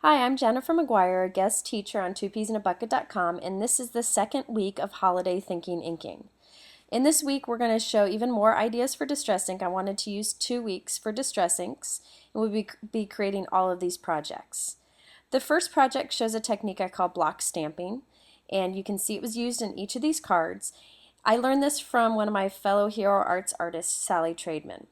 Hi, I'm Jennifer McGuire, a guest teacher on twopeasinAbucket.com, and this is the second week of Holiday Thinking Inking. In this week, we're going to show even more ideas for distress ink. I wanted to use 2 weeks for distress inks, and we'll be creating all of these projects. The first project shows a technique I call block stamping, and you can see it was used in each of these cards. I learned this from one of my fellow Hero Arts artists, Sally Trademan.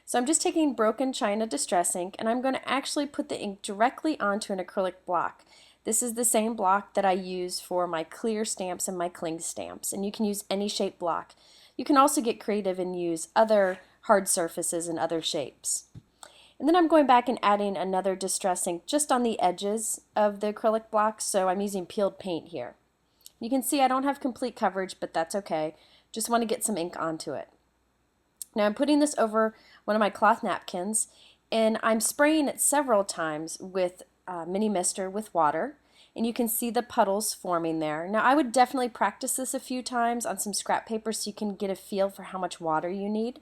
So I'm just taking broken china distress ink and I'm going to actually put the ink directly onto an acrylic block. This is the same block that I use for my clear stamps and my cling stamps, and you can use any shape block. You can also get creative and use other hard surfaces and other shapes. And then I'm going back and adding another distress ink just on the edges of the acrylic block, so I'm using peeled paint here. You can see I don't have complete coverage, but that's okay. Just want to get some ink onto it. Now I'm putting this over one of my cloth napkins and I'm spraying it several times with mini mister with water, and you can see the puddles forming there. Now I would definitely practice this a few times on some scrap paper so you can get a feel for how much water you need.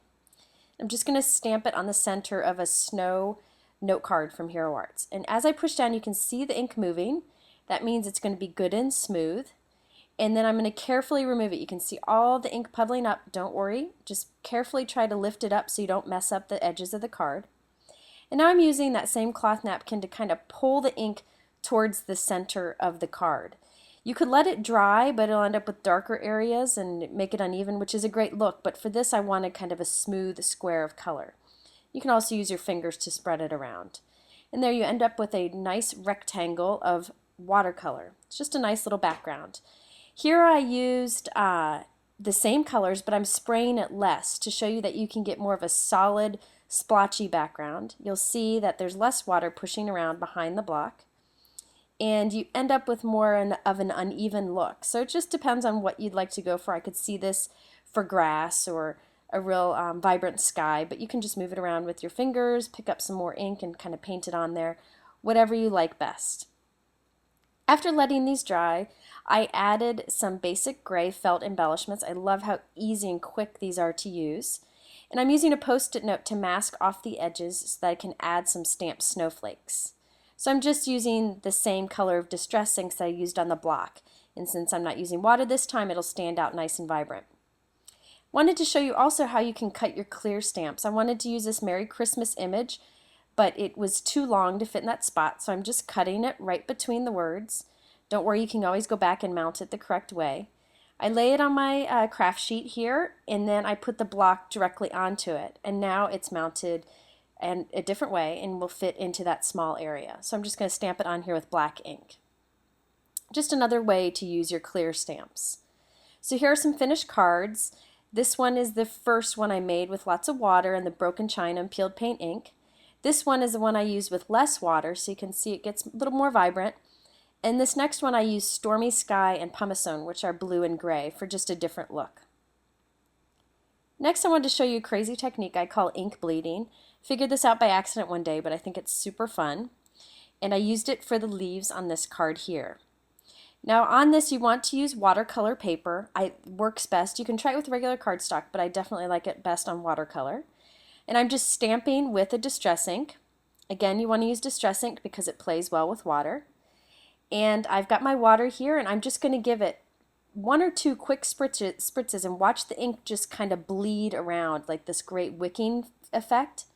I'm just going to stamp it on the center of a snow note card from Hero Arts, and as I push down you can see the ink moving. That means it's going to be good and smooth. And then I'm going to carefully remove it. You can see all the ink puddling up. Don't worry. Just carefully try to lift it up so you don't mess up the edges of the card. And now I'm using that same cloth napkin to kind of pull the ink towards the center of the card. You could let it dry, but it'll end up with darker areas and make it uneven, which is a great look. But for this, I wanted kind of a smooth square of color. You can also use your fingers to spread it around. And there you end up with a nice rectangle of watercolor. It's just a nice little background. Here I used the same colors, but I'm spraying it less to show you that you can get more of a solid, splotchy background. You'll see that there's less water pushing around behind the block, and you end up with more of an uneven look. So it just depends on what you'd like to go for. I could see this for grass or a real vibrant sky, but you can just move it around with your fingers, pick up some more ink and kind of paint it on there, whatever you like best. After letting these dry, I added some basic gray felt embellishments. I love how easy and quick these are to use. And I'm using a post-it note to mask off the edges so that I can add some stamped snowflakes. So I'm just using the same color of distress inks that I used on the block. And since I'm not using water this time, it'll stand out nice and vibrant. Wanted to show you also how you can cut your clear stamps. I wanted to use this Merry Christmas image, but it was too long to fit in that spot, so I'm just cutting it right between the words. Don't worry, you can always go back and mount it the correct way. I lay it on my craft sheet here, and then I put the block directly onto it, and now it's mounted in a different way and will fit into that small area. So I'm just going to stamp it on here with black ink. Just another way to use your clear stamps. So here are some finished cards. This one is the first one I made with lots of water and the broken china and peeled paint ink. This one is the one I use with less water, so you can see it gets a little more vibrant. And this next one I use Stormy Sky and Pumice, which are blue and gray, for just a different look. Next I wanted to show you a crazy technique I call ink bleeding. Figured this out by accident one day, but I think it's super fun. And I used it for the leaves on this card here. Now on this you want to use watercolor paper. It works best. You can try it with regular cardstock, but I definitely like it best on watercolor. And I'm just stamping with a distress ink. Again, you want to use distress ink because it plays well with water. And I've got my water here, and I'm just going to give it 1 or 2 quick spritzes and watch the ink just kind of bleed around like this great wicking effect.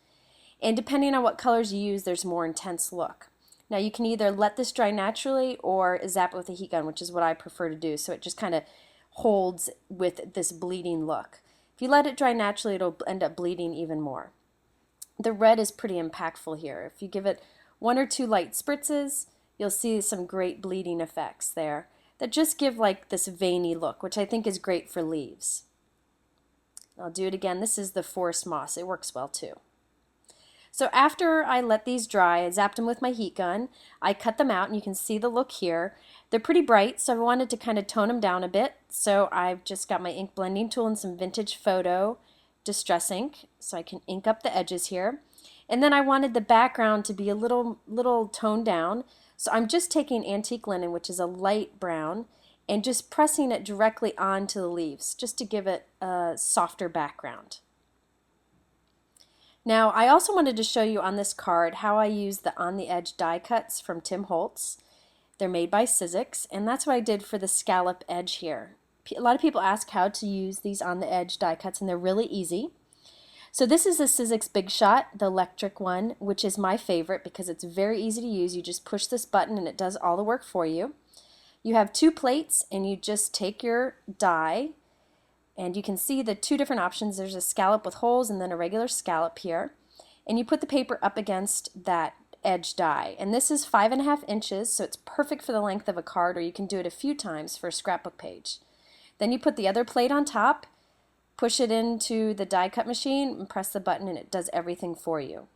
And depending on what colors you use, there's a more intense look. Now you can either let this dry naturally or zap it with a heat gun, which is what I prefer to do, so it just kind of holds with this bleeding look. If you let it dry naturally, it'll end up bleeding even more. The red is pretty impactful here. If you give it 1 or 2 light spritzes, you'll see some great bleeding effects there that just give like this veiny look, which I think is great for leaves. I'll do it again. This is the forest moss. It works well too. So after I let these dry, I zapped them with my heat gun. I cut them out, and you can see the look here. They're pretty bright, so I wanted to kind of tone them down a bit. So I've just got my ink blending tool and some vintage photo distress ink, so I can ink up the edges here. And then I wanted the background to be a little toned down. So I'm just taking antique linen, which is a light brown, and just pressing it directly onto the leaves just to give it a softer background. Now, I also wanted to show you on this card how I use the on the edge die cuts from Tim Holtz. They're made by Sizzix, and that's what I did for the scallop edge here. A lot of people ask how to use these on the edge die cuts, and they're really easy. So this is the Sizzix Big Shot, the electric one, which is my favorite because it's very easy to use. You just push this button and it does all the work for you. You have two plates and you just take your die, and you can see the two different options. There's a scallop with holes and then a regular scallop here. And you put the paper up against that edge die. And this is 5.5 inches, so it's perfect for the length of a card, or you can do it a few times for a scrapbook page. Then you put the other plate on top, push it into the die cut machine, and press the button, and it does everything for you.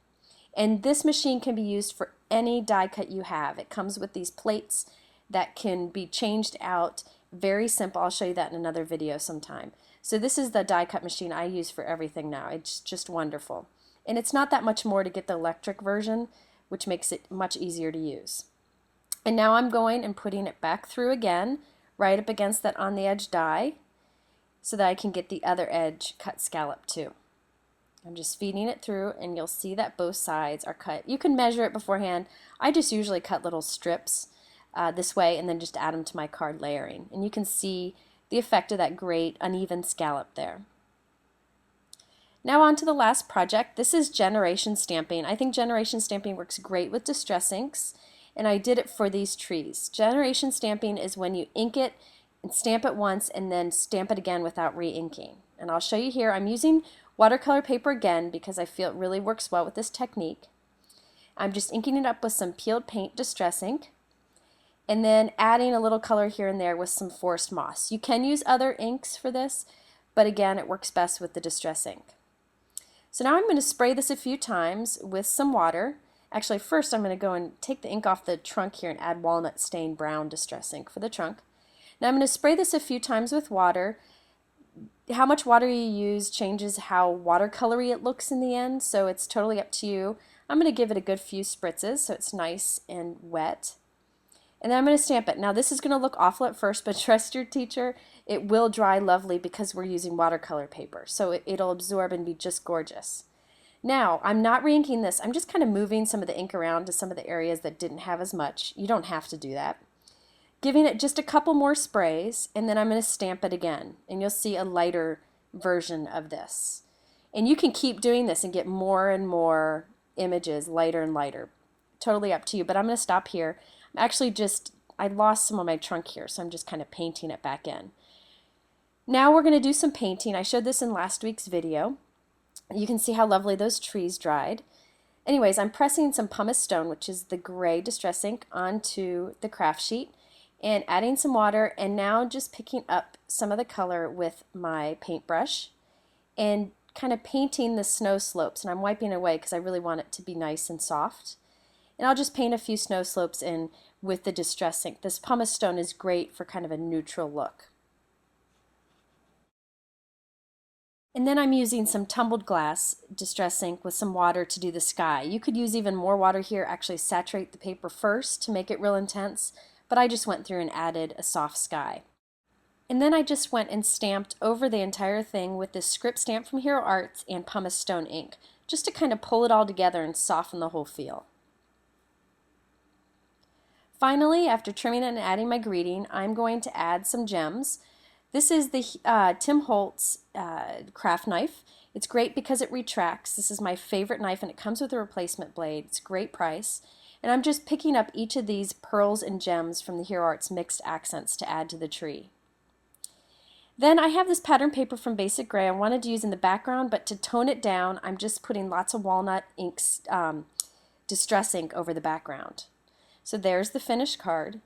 And this machine can be used for any die cut you have. It comes with these plates that can be changed out. Very simple. I'll show you that in another video sometime. So this is the die cut machine I use for everything now. It's just wonderful. And it's not that much more to get the electric version, which makes it much easier to use. And now I'm going and putting it back through again, right up against that on the edge die, so that I can get the other edge cut scallop too. I'm just feeding it through, and you'll see that both sides are cut. You can measure it beforehand. I just usually cut little strips this way and then just add them to my card layering. And you can see the effect of that great uneven scallop there. Now on to the last project. This is generation stamping. I think generation stamping works great with distress inks, and I did it for these trees. Generation stamping is when you ink it and stamp it once and then stamp it again without re-inking. And I'll show you here. I'm using watercolor paper again because I feel it really works well with this technique. I'm just inking it up with some peeled paint distress ink, and then adding a little color here and there with some forest moss. You can use other inks for this, but again, it works best with the distress ink. So now I'm going to spray this a few times with some water. Actually, first I'm going to go and take the ink off the trunk here and add walnut stained brown distress ink for the trunk. Now I'm going to spray this a few times with water. How much water you use changes how watercolory it looks in the end, so it's totally up to you. I'm going to give it a good few spritzes so it's nice and wet. And then I'm going to stamp it. Now this is going to look awful at first, but trust your teacher, it will dry lovely because we're using watercolor paper. So it'll absorb and be just gorgeous. Now, I'm not re-inking this. I'm just kind of moving some of the ink around to some of the areas that didn't have as much. You don't have to do that. Giving it just a couple more sprays, and then I'm going to stamp it again. And you'll see a lighter version of this. And you can keep doing this and get more and more images, lighter and lighter. Totally up to you, but I'm going to stop here. Actually I lost some of my trunk here, so I'm just kind of painting it back in. Now we're going to do some painting. I showed this in last week's video. You can see how lovely those trees dried. Anyways, I'm pressing some pumice stone, which is the gray distress ink, onto the craft sheet and adding some water, and now just picking up some of the color with my paintbrush and kind of painting the snow slopes. And I'm wiping it away because I really want it to be nice and soft. And I'll just paint a few snow slopes in with the distress ink. This pumice stone is great for kind of a neutral look. And then I'm using some tumbled glass distress ink with some water to do the sky. You could use even more water here, actually saturate the paper first to make it real intense, but I just went through and added a soft sky. And then I just went and stamped over the entire thing with this script stamp from Hero Arts and pumice stone ink, just to kind of pull it all together and soften the whole feel. Finally, after trimming it and adding my greeting, I'm going to add some gems. This is the Tim Holtz craft knife. It's great because it retracts. This is my favorite knife, and it comes with a replacement blade. It's a great price. And I'm just picking up each of these pearls and gems from the Hero Arts mixed accents to add to the tree. Then I have this pattern paper from Basic Gray I wanted to use in the background, but to tone it down, I'm just putting lots of walnut inks, distress ink over the background. So there's the finished card.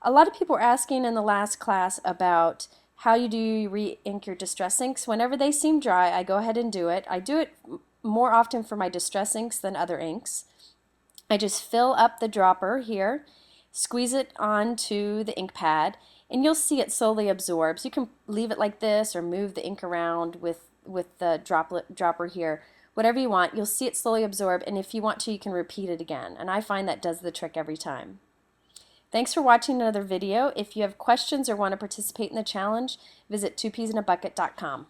A lot of people were asking in the last class about how you do re-ink your distress inks. Whenever they seem dry, I go ahead and do it. I do it more often for my distress inks than other inks. I just fill up the dropper here, squeeze it onto the ink pad, and you'll see it slowly absorbs. You can leave it like this or move the ink around with the dropper here. Whatever you want, you'll see it slowly absorb, and if you want to, you can repeat it again. And I find that does the trick every time. Thanks for watching another video. If you have questions or want to participate in the challenge, visit twopeasinabucket.com.